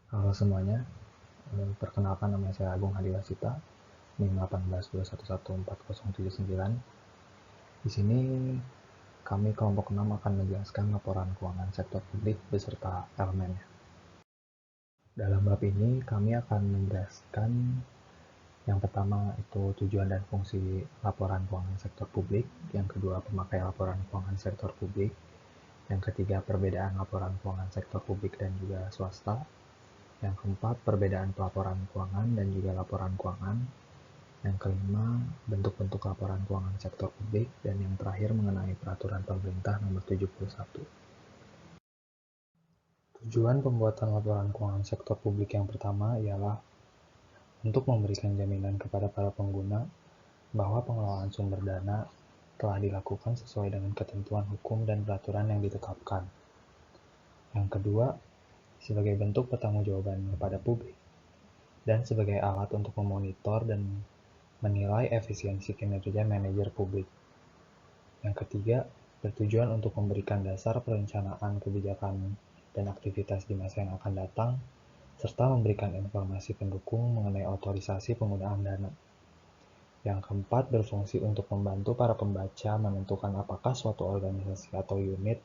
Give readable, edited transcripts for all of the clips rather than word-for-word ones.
Halo semuanya, perkenalkan nama saya Agung Hadiwasita, NIM 1821140799. Di sini kami kelompok 6 akan menjelaskan laporan keuangan sektor publik beserta elemennya. Dalam bab ini kami akan menjelaskan yang pertama itu tujuan dan fungsi laporan keuangan sektor publik, yang kedua pemakai laporan keuangan sektor publik, yang ketiga perbedaan laporan keuangan sektor publik dan juga swasta, yang keempat, perbedaan pelaporan keuangan dan juga laporan keuangan. Yang kelima, bentuk-bentuk laporan keuangan sektor publik. Dan yang terakhir mengenai peraturan pemerintah nomor 71. Tujuan pembuatan laporan keuangan sektor publik yang pertama ialah untuk memberikan jaminan kepada para pengguna bahwa pengelolaan sumber dana telah dilakukan sesuai dengan ketentuan hukum dan peraturan yang ditetapkan. Yang kedua, sebagai bentuk pertanggungjawaban kepada publik dan sebagai alat untuk memonitor dan menilai efisiensi kinerja manajer publik. Yang ketiga, bertujuan untuk memberikan dasar perencanaan kebijakan dan aktivitas di masa yang akan datang, serta memberikan informasi pendukung mengenai otorisasi penggunaan dana. Yang keempat, berfungsi untuk membantu para pembaca menentukan apakah suatu organisasi atau unit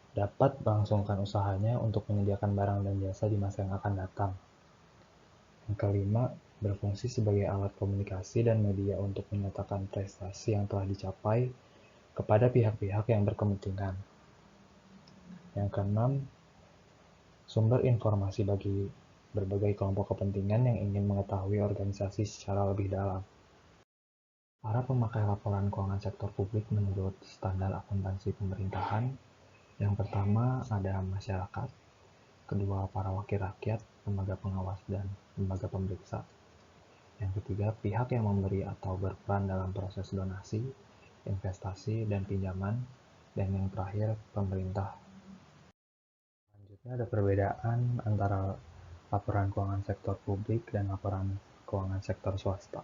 dapat melangsungkan usahanya untuk menyediakan barang dan jasa di masa yang akan datang. Yang kelima, berfungsi sebagai alat komunikasi dan media untuk menyatakan prestasi yang telah dicapai kepada pihak-pihak yang berkepentingan. Yang keenam, sumber informasi bagi berbagai kelompok kepentingan yang ingin mengetahui organisasi secara lebih dalam. Para pemakai laporan keuangan sektor publik menurut standar akuntansi pemerintahan. Yang pertama ada masyarakat, kedua para wakil rakyat, lembaga pengawas dan lembaga pemeriksa. Yang ketiga, pihak yang memberi atau berperan dalam proses donasi, investasi, dan pinjaman. Dan yang terakhir, pemerintah. Selanjutnya ada perbedaan antara laporan keuangan sektor publik dan laporan keuangan sektor swasta.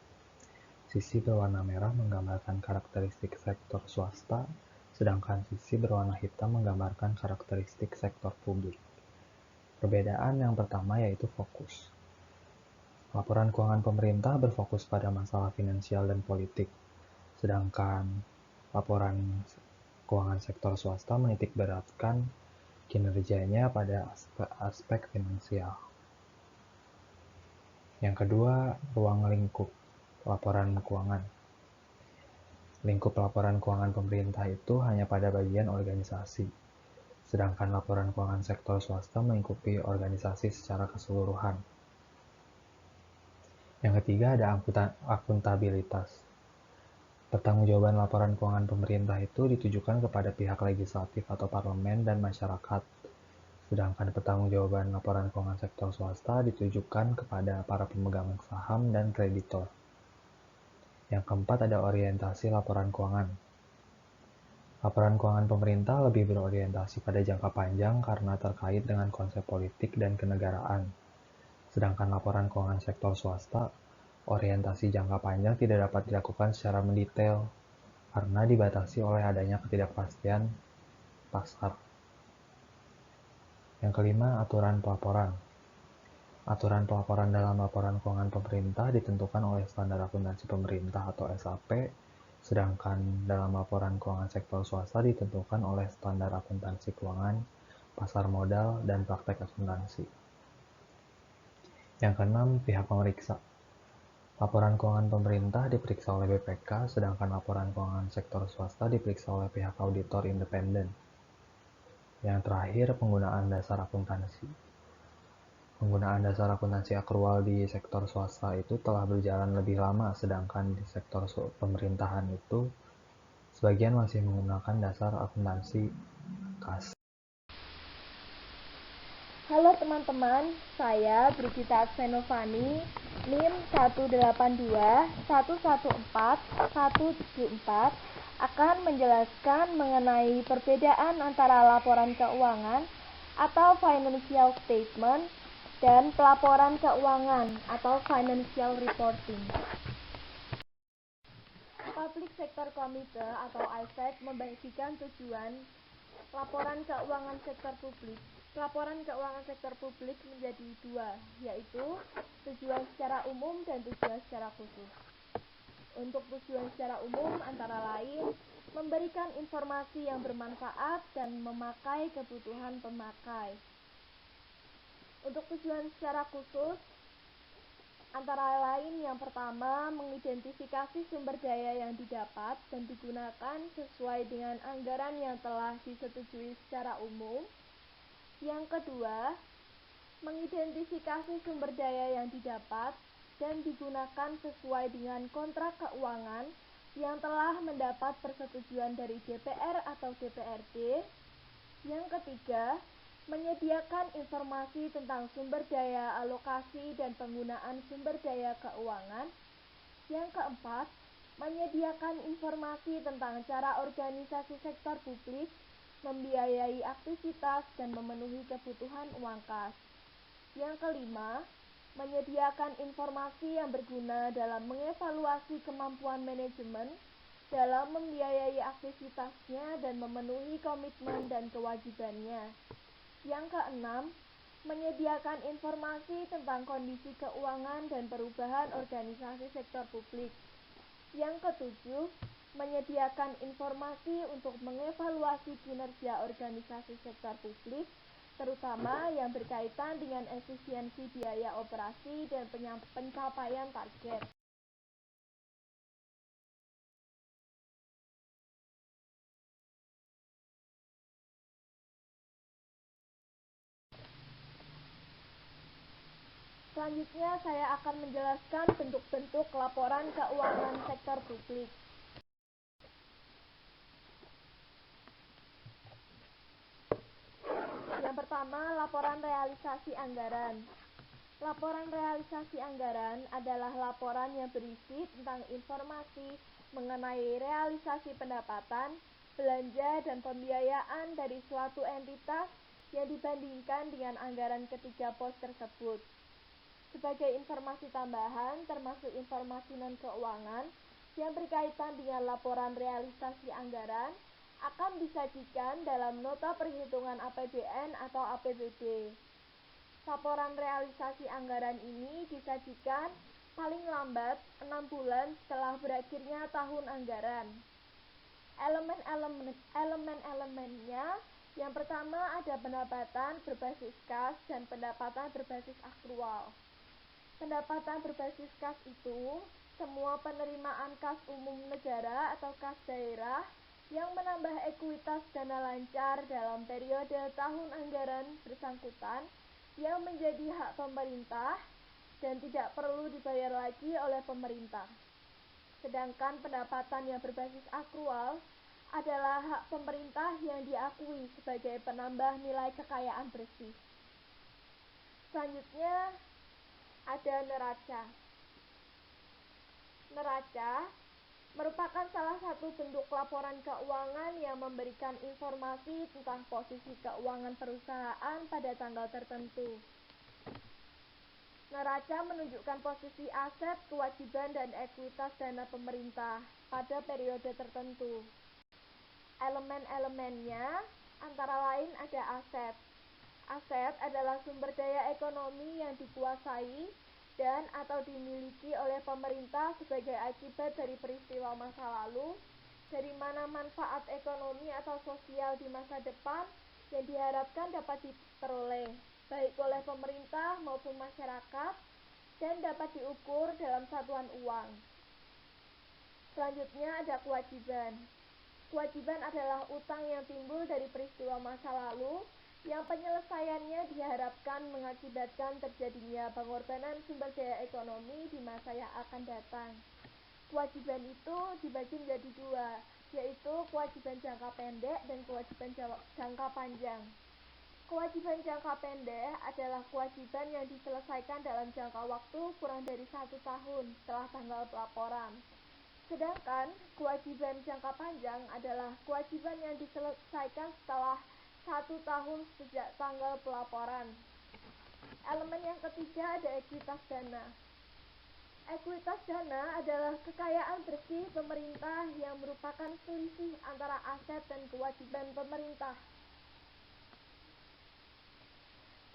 Sisi berwarna merah menggambarkan karakteristik sektor swasta, sedangkan sisi berwarna hitam menggambarkan karakteristik sektor publik. Perbedaan yang pertama yaitu fokus. Laporan keuangan pemerintah berfokus pada masalah finansial dan politik, sedangkan laporan keuangan sektor swasta menitikberatkan kinerjanya pada aspek finansial. Yang kedua, ruang lingkup laporan keuangan. Lingkup laporan keuangan pemerintah itu hanya pada bagian organisasi, sedangkan laporan keuangan sektor swasta mengikuti organisasi secara keseluruhan. Yang ketiga ada akuntabilitas. Pertanggungjawaban laporan keuangan pemerintah itu ditujukan kepada pihak legislatif atau parlemen dan masyarakat, sedangkan pertanggungjawaban laporan keuangan sektor swasta ditujukan kepada para pemegang saham dan kreditor. Yang keempat ada orientasi laporan keuangan. Laporan keuangan pemerintah lebih berorientasi pada jangka panjang karena terkait dengan konsep politik dan kenegaraan. Sedangkan laporan keuangan sektor swasta, orientasi jangka panjang tidak dapat dilakukan secara mendetail karena dibatasi oleh adanya ketidakpastian pasar. Yang kelima, aturan pelaporan. Aturan pelaporan dalam laporan keuangan pemerintah ditentukan oleh Standar Akuntansi Pemerintah atau SAP, sedangkan dalam laporan keuangan sektor swasta ditentukan oleh Standar Akuntansi Keuangan, Pasar Modal, dan Praktek Akuntansi. Yang keenam, pihak pemeriksa. Laporan keuangan pemerintah diperiksa oleh BPK, sedangkan laporan keuangan sektor swasta diperiksa oleh pihak auditor independen. Yang terakhir, penggunaan dasar akuntansi. Penggunaan dasar akuntansi akrual di sektor swasta itu telah berjalan lebih lama, sedangkan di sektor pemerintahan itu sebagian masih menggunakan dasar akuntansi kas. Halo teman-teman, saya Brigita Aksenovani, NIM 182114174 akan menjelaskan mengenai perbedaan antara laporan keuangan atau financial statement dan pelaporan keuangan atau financial reporting. Public Sector Committee atau ISEC membagikan tujuan laporan keuangan sektor publik Laporan keuangan sektor publik menjadi dua, yaitu tujuan secara umum dan tujuan secara khusus. Untuk tujuan secara umum antara lain memberikan informasi yang bermanfaat dan memakai kebutuhan pemakai. Untuk tujuan secara khusus antara lain yang pertama mengidentifikasi sumber daya yang didapat dan digunakan sesuai dengan anggaran yang telah disetujui secara umum. Yang kedua, mengidentifikasi sumber daya yang didapat dan digunakan sesuai dengan kontrak keuangan yang telah mendapat persetujuan dari DPR atau DPRD. Yang ketiga, menyediakan informasi tentang sumber daya alokasi dan penggunaan sumber daya keuangan. Yang keempat, menyediakan informasi tentang cara organisasi sektor publik membiayai aktivitas dan memenuhi kebutuhan uang kas. Yang kelima, menyediakan informasi yang berguna dalam mengevaluasi kemampuan manajemen dalam membiayai aktivitasnya dan memenuhi komitmen dan kewajibannya. Yang keenam, menyediakan informasi tentang kondisi keuangan dan perubahan organisasi sektor publik. Yang ketujuh, menyediakan informasi untuk mengevaluasi kinerja organisasi sektor publik, terutama yang berkaitan dengan efisiensi biaya operasi dan pencapaian target. Selanjutnya saya akan menjelaskan bentuk-bentuk laporan keuangan sektor publik. Yang pertama, laporan realisasi anggaran. Laporan realisasi anggaran adalah laporan yang berisi tentang informasi mengenai realisasi pendapatan, belanja, dan pembiayaan dari suatu entitas yang dibandingkan dengan anggaran ketiga pos tersebut. Sebagai informasi tambahan, termasuk informasi non-keuangan yang berkaitan dengan laporan realisasi anggaran, akan disajikan dalam nota perhitungan APBN atau APBD. Laporan realisasi anggaran ini disajikan paling lambat 6 bulan setelah berakhirnya tahun anggaran. Elemen-elemennya yang pertama ada pendapatan berbasis kas dan pendapatan berbasis akrual. Pendapatan berbasis kas itu semua penerimaan kas umum negara atau kas daerah yang menambah ekuitas dana lancar dalam periode tahun anggaran bersangkutan yang menjadi hak pemerintah dan tidak perlu dibayar lagi oleh pemerintah. Sedangkan pendapatan yang berbasis akrual adalah hak pemerintah yang diakui sebagai penambah nilai kekayaan bersih. Selanjutnya ada neraca. Neraca merupakan salah satu bentuk laporan keuangan yang memberikan informasi tentang posisi keuangan perusahaan pada tanggal tertentu. Neraca menunjukkan posisi aset, kewajiban, dan ekuitas dana pemerintah pada periode tertentu. Elemen-elemennya antara lain ada aset. Aset adalah sumber daya ekonomi yang dikuasai dan atau dimiliki oleh pemerintah sebagai akibat dari peristiwa masa lalu, dari mana manfaat ekonomi atau sosial di masa depan yang diharapkan dapat diperoleh, baik oleh pemerintah maupun masyarakat, dan dapat diukur dalam satuan uang. Selanjutnya ada kewajiban. Kewajiban adalah utang yang timbul dari peristiwa masa lalu, yang penyelesaiannya diharapkan mengakibatkan terjadinya pengorbanan sumber daya ekonomi di masa yang akan datang. Kewajiban itu dibagi menjadi dua, yaitu kewajiban jangka pendek dan kewajiban jangka panjang. Kewajiban jangka pendek adalah kewajiban yang diselesaikan dalam jangka waktu kurang dari 1 tahun setelah tanggal pelaporan. Sedangkan kewajiban jangka panjang adalah kewajiban yang diselesaikan setelah 1 tahun sejak tanggal pelaporan. Elemen yang ketiga ada ekuitas dana. Ekuitas dana adalah kekayaan bersih pemerintah yang merupakan selisih antara aset dan kewajiban pemerintah.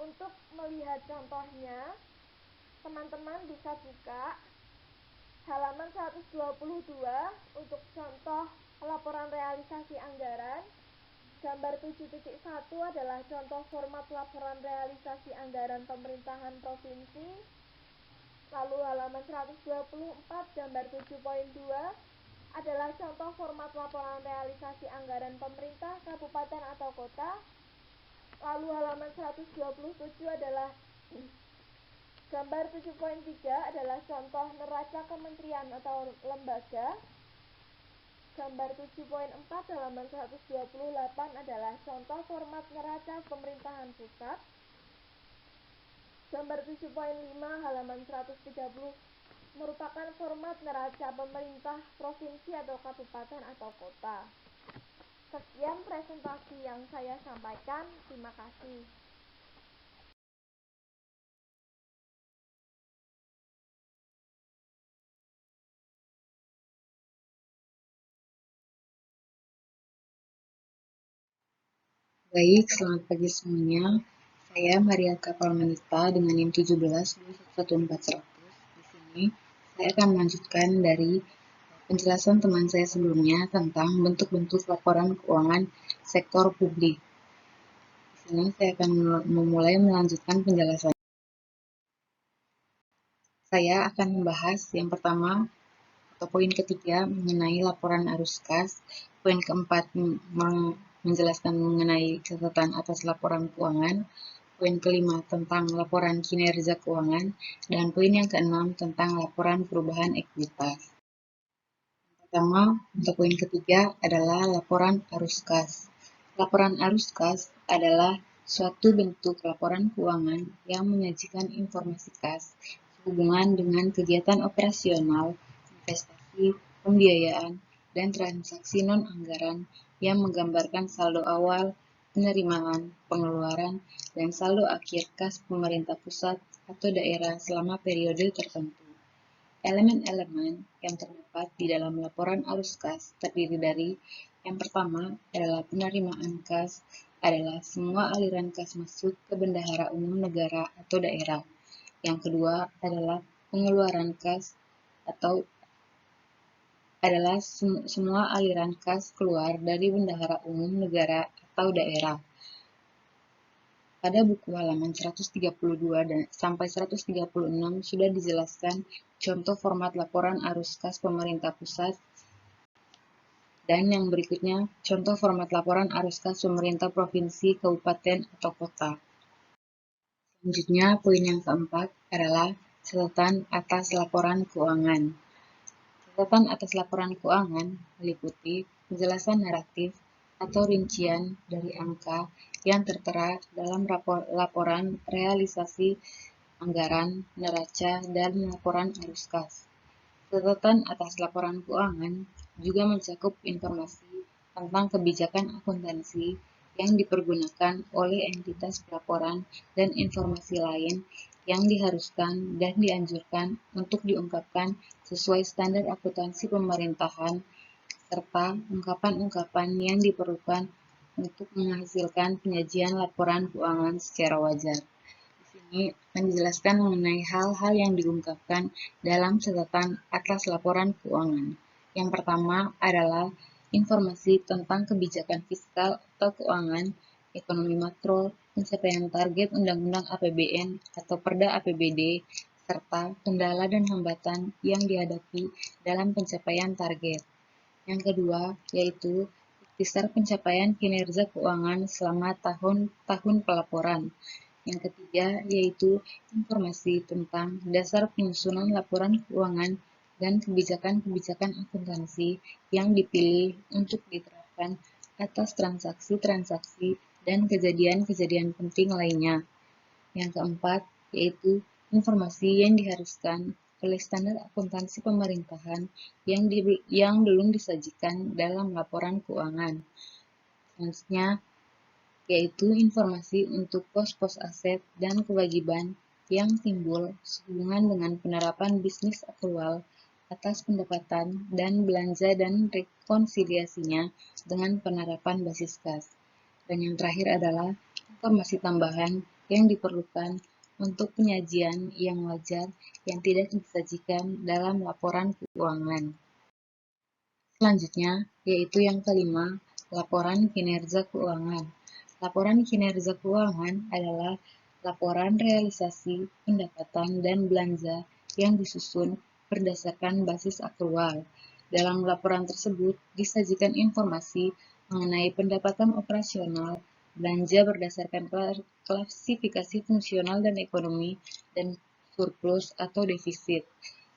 Untuk melihat contohnya, teman-teman bisa buka halaman 122 untuk contoh laporan realisasi anggaran. Gambar 7.1 adalah contoh format laporan realisasi anggaran pemerintahan provinsi. Lalu halaman 124 gambar 7.2 adalah contoh format laporan realisasi anggaran pemerintah kabupaten atau kota. Lalu halaman 127 adalah gambar 7.3 adalah contoh neraca kementerian atau lembaga. Gambar 7.4 halaman 128 adalah contoh format neraca pemerintahan pusat. Gambar 7.5 halaman 130 merupakan format neraca pemerintah provinsi atau kabupaten atau kota. Sekian presentasi yang saya sampaikan. Terima kasih. Baik, selamat pagi semuanya. Saya Maria Kapalmanita dengan NIM 17 Di sini saya akan melanjutkan dari penjelasan teman saya sebelumnya tentang bentuk-bentuk laporan keuangan sektor publik. Di sini saya akan memulai melanjutkan penjelasan. Saya akan membahas yang pertama atau poin ketiga mengenai laporan arus kas, poin keempat menjelaskan mengenai catatan atas laporan keuangan, poin kelima tentang laporan kinerja keuangan, dan poin yang keenam tentang laporan perubahan ekuitas. Pertama, untuk poin ketiga adalah laporan arus kas. Laporan arus kas adalah suatu bentuk laporan keuangan yang menyajikan informasi kas sehubungan dengan kegiatan operasional, investasi, pembiayaan, dan transaksi non-anggaran yang menggambarkan saldo awal, penerimaan, pengeluaran, dan saldo akhir kas pemerintah pusat atau daerah selama periode tertentu. Elemen-elemen yang terdapat di dalam laporan arus kas terdiri dari yang pertama adalah penerimaan kas adalah semua aliran kas masuk ke bendahara umum negara atau daerah. Yang kedua adalah pengeluaran kas atau adalah semua aliran kas keluar dari bendahara umum negara atau daerah. Pada buku halaman 132 dan sampai 136 sudah dijelaskan contoh format laporan arus kas pemerintah pusat dan yang berikutnya contoh format laporan arus kas pemerintah provinsi, kabupaten, atau kota. Selanjutnya, poin yang keempat adalah catatan atas laporan keuangan. Catatan atas laporan keuangan meliputi penjelasan naratif atau rincian dari angka yang tertera dalam laporan realisasi anggaran, neraca, dan laporan arus kas. Catatan atas laporan keuangan juga mencakup informasi tentang kebijakan akuntansi yang dipergunakan oleh entitas pelaporan dan informasi lain yang diharuskan dan dianjurkan untuk diungkapkan sesuai standar akuntansi pemerintahan, serta ungkapan-ungkapan yang diperlukan untuk menghasilkan penyajian laporan keuangan secara wajar. Di sini menjelaskan mengenai hal-hal yang diungkapkan dalam catatan atas laporan keuangan. Yang pertama adalah informasi tentang kebijakan fiskal atau keuangan, ekonomi makro, pencapaian target Undang-Undang APBN atau Perda APBD, serta kendala dan hambatan yang dihadapi dalam pencapaian target. Yang kedua, yaitu ikhtisar pencapaian kinerja keuangan selama tahun pelaporan. Yang ketiga, yaitu informasi tentang dasar penyusunan laporan keuangan dan kebijakan-kebijakan akuntansi yang dipilih untuk diterapkan atas transaksi-transaksi dan kejadian-kejadian penting lainnya. Yang keempat, yaitu informasi yang diharuskan oleh standar akuntansi pemerintahan yang belum disajikan dalam laporan keuangan. Selanjutnya, yaitu informasi untuk pos-pos aset dan kewajiban yang timbul sehubungan dengan penerapan bisnis aktual atas pendapatan dan belanja dan rekonsiliasinya dengan penerapan basis kas. Dan yang terakhir adalah informasi tambahan yang diperlukan untuk penyajian yang wajar yang tidak disajikan dalam laporan keuangan. Selanjutnya, yaitu yang kelima, laporan kinerja keuangan. Laporan kinerja keuangan adalah laporan realisasi pendapatan dan belanja yang disusun berdasarkan basis akrual. Dalam laporan tersebut disajikan informasi mengenai pendapatan operasional, belanja berdasarkan klasifikasi fungsional dan ekonomi, dan surplus atau defisit.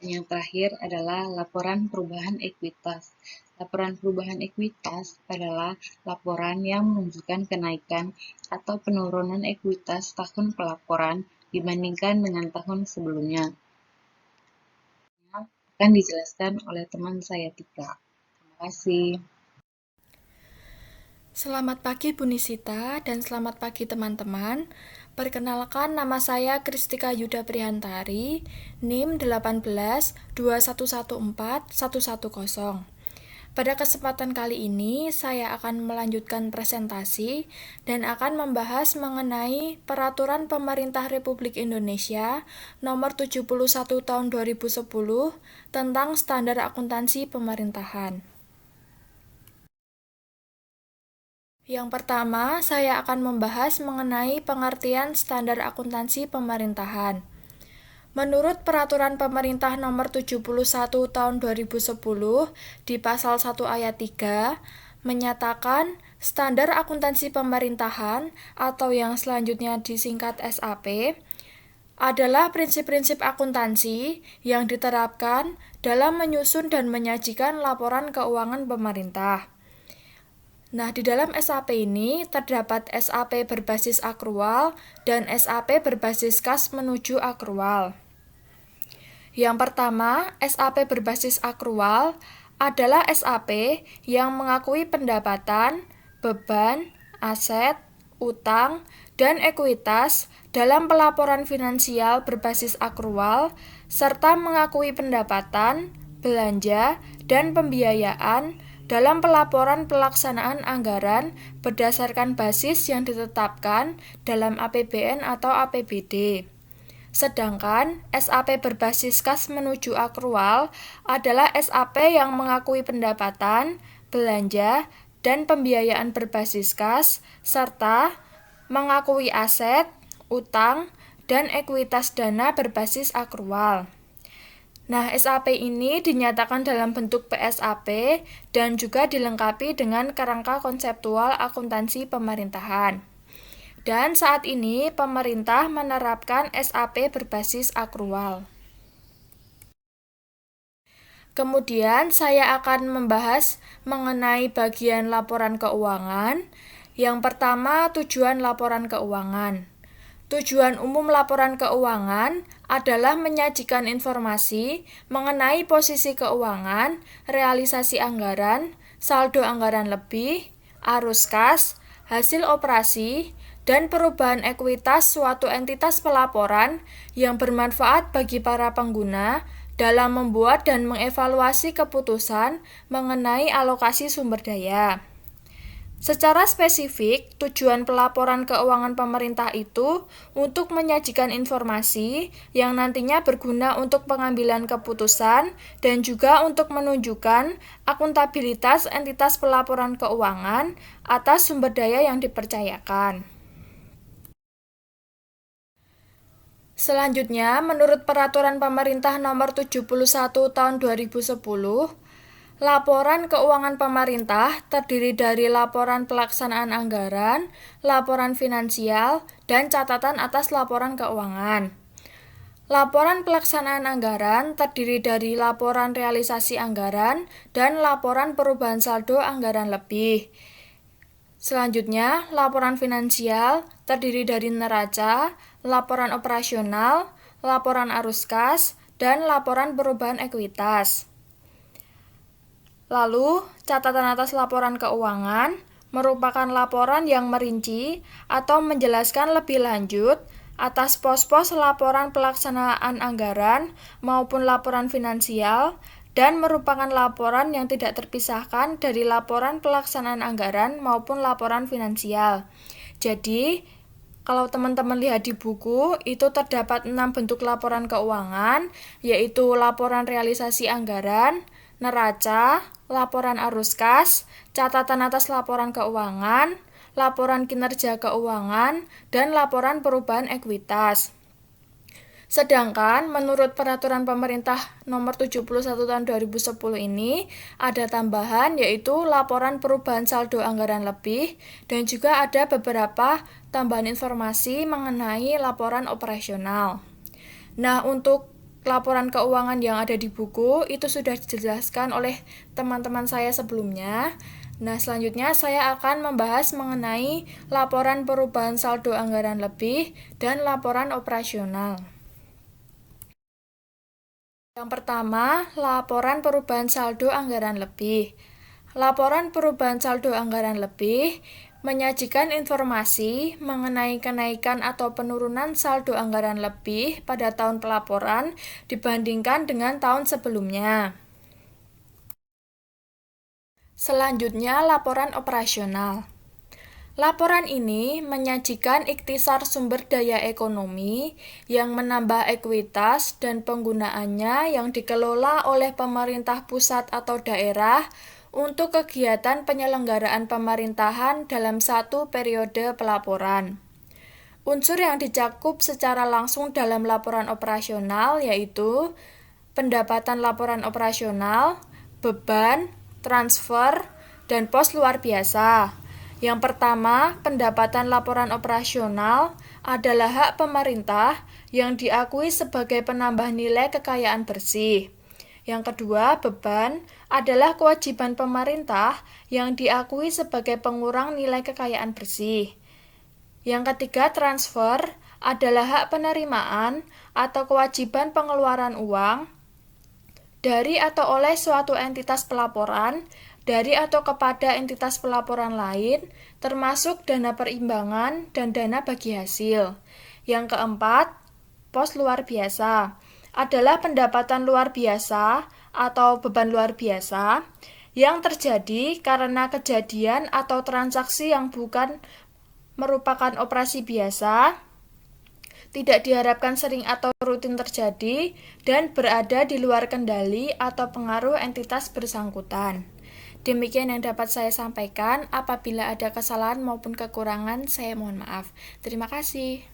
Dan yang terakhir adalah laporan perubahan ekuitas. Laporan perubahan ekuitas adalah laporan yang menunjukkan kenaikan atau penurunan ekuitas tahun pelaporan dibandingkan dengan tahun sebelumnya. Akan dijelaskan oleh teman saya Tika. Terima kasih. Selamat pagi Bu Nisita dan selamat pagi teman-teman. Perkenalkan, nama saya Kristika Yuda Prihantari, NIM 18-2114110. Pada kesempatan kali ini, saya akan melanjutkan presentasi dan akan membahas mengenai Peraturan Pemerintah Republik Indonesia Nomor 71 Tahun 2010 tentang Standar Akuntansi Pemerintahan. Yang pertama, saya akan membahas mengenai pengertian standar akuntansi pemerintahan. Menurut Peraturan Pemerintah Nomor 71 Tahun 2010 di Pasal 1 Ayat 3, menyatakan standar akuntansi pemerintahan atau yang selanjutnya disingkat SAP adalah prinsip-prinsip akuntansi yang diterapkan dalam menyusun dan menyajikan laporan keuangan pemerintah. Nah, di dalam SAP ini terdapat SAP berbasis akrual dan SAP berbasis kas menuju akrual. Yang pertama, SAP berbasis akrual adalah SAP yang mengakui pendapatan, beban, aset, utang, dan ekuitas dalam pelaporan finansial berbasis akrual, serta mengakui pendapatan, belanja, dan pembiayaan dalam pelaporan pelaksanaan anggaran berdasarkan basis yang ditetapkan dalam APBN atau APBD. Sedangkan SAP berbasis kas menuju akrual adalah SAP yang mengakui pendapatan, belanja, dan pembiayaan berbasis kas, serta mengakui aset, utang, dan ekuitas dana berbasis akrual. Nah, SAP ini dinyatakan dalam bentuk PSAP dan juga dilengkapi dengan kerangka konseptual akuntansi pemerintahan. Dan saat ini pemerintah menerapkan SAP berbasis akrual. Kemudian saya akan membahas mengenai bagian laporan keuangan. Yang pertama, tujuan laporan keuangan. Tujuan umum laporan keuangan adalah menyajikan informasi mengenai posisi keuangan, realisasi anggaran, saldo anggaran lebih, arus kas, hasil operasi, dan perubahan ekuitas suatu entitas pelaporan yang bermanfaat bagi para pengguna dalam membuat dan mengevaluasi keputusan mengenai alokasi sumber daya. Secara spesifik, tujuan pelaporan keuangan pemerintah itu untuk menyajikan informasi yang nantinya berguna untuk pengambilan keputusan dan juga untuk menunjukkan akuntabilitas entitas pelaporan keuangan atas sumber daya yang dipercayakan. Selanjutnya, menurut Peraturan Pemerintah Nomor 71 Tahun 2010, laporan keuangan pemerintah terdiri dari laporan pelaksanaan anggaran, laporan finansial, dan catatan atas laporan keuangan. Laporan pelaksanaan anggaran terdiri dari laporan realisasi anggaran dan laporan perubahan saldo anggaran lebih. Selanjutnya, laporan finansial terdiri dari neraca, laporan operasional, laporan arus kas, dan laporan perubahan ekuitas. Lalu, catatan atas laporan keuangan merupakan laporan yang merinci atau menjelaskan lebih lanjut atas pos-pos laporan pelaksanaan anggaran maupun laporan finansial dan merupakan laporan yang tidak terpisahkan dari laporan pelaksanaan anggaran maupun laporan finansial. Jadi, Kalau teman-teman lihat di buku, itu terdapat 6 bentuk laporan keuangan, yaitu laporan realisasi anggaran, neraca, laporan arus kas, catatan atas laporan keuangan, laporan kinerja keuangan, dan laporan perubahan ekuitas. Sedangkan menurut Peraturan Pemerintah Nomor 71 Tahun 2010 ini ada tambahan yaitu laporan perubahan saldo anggaran lebih dan juga ada beberapa tambahan informasi mengenai laporan operasional. Nah, untuk laporan keuangan yang ada di buku itu sudah dijelaskan oleh teman-teman saya sebelumnya. Nah, selanjutnya saya akan membahas mengenai laporan perubahan saldo anggaran lebih dan laporan operasional. Yang pertama, laporan perubahan saldo anggaran lebih. Laporan perubahan saldo anggaran lebih menyajikan informasi mengenai kenaikan atau penurunan saldo anggaran lebih pada tahun pelaporan dibandingkan dengan tahun sebelumnya. Selanjutnya, laporan operasional. Laporan ini menyajikan ikhtisar sumber daya ekonomi yang menambah ekuitas dan penggunaannya yang dikelola oleh pemerintah pusat atau daerah untuk kegiatan penyelenggaraan pemerintahan dalam satu periode pelaporan. Unsur yang dicakup secara langsung dalam laporan operasional yaitu pendapatan laporan operasional, beban, transfer, dan pos luar biasa. Yang pertama, pendapatan laporan operasional adalah hak pemerintah yang diakui sebagai penambah nilai kekayaan bersih. Yang kedua, beban adalah kewajiban pemerintah yang diakui sebagai pengurang nilai kekayaan bersih. Yang ketiga, transfer adalah hak penerimaan atau kewajiban pengeluaran uang dari atau oleh suatu entitas pelaporan dari atau kepada entitas pelaporan lain, termasuk dana perimbangan dan dana bagi hasil. Yang keempat, pos luar biasa adalah pendapatan luar biasa atau beban luar biasa yang terjadi karena kejadian atau transaksi yang bukan merupakan operasi biasa, tidak diharapkan sering atau rutin terjadi, dan berada di luar kendali atau pengaruh entitas bersangkutan. Demikian yang dapat saya sampaikan. Apabila ada kesalahan maupun kekurangan, saya mohon maaf. Terima kasih.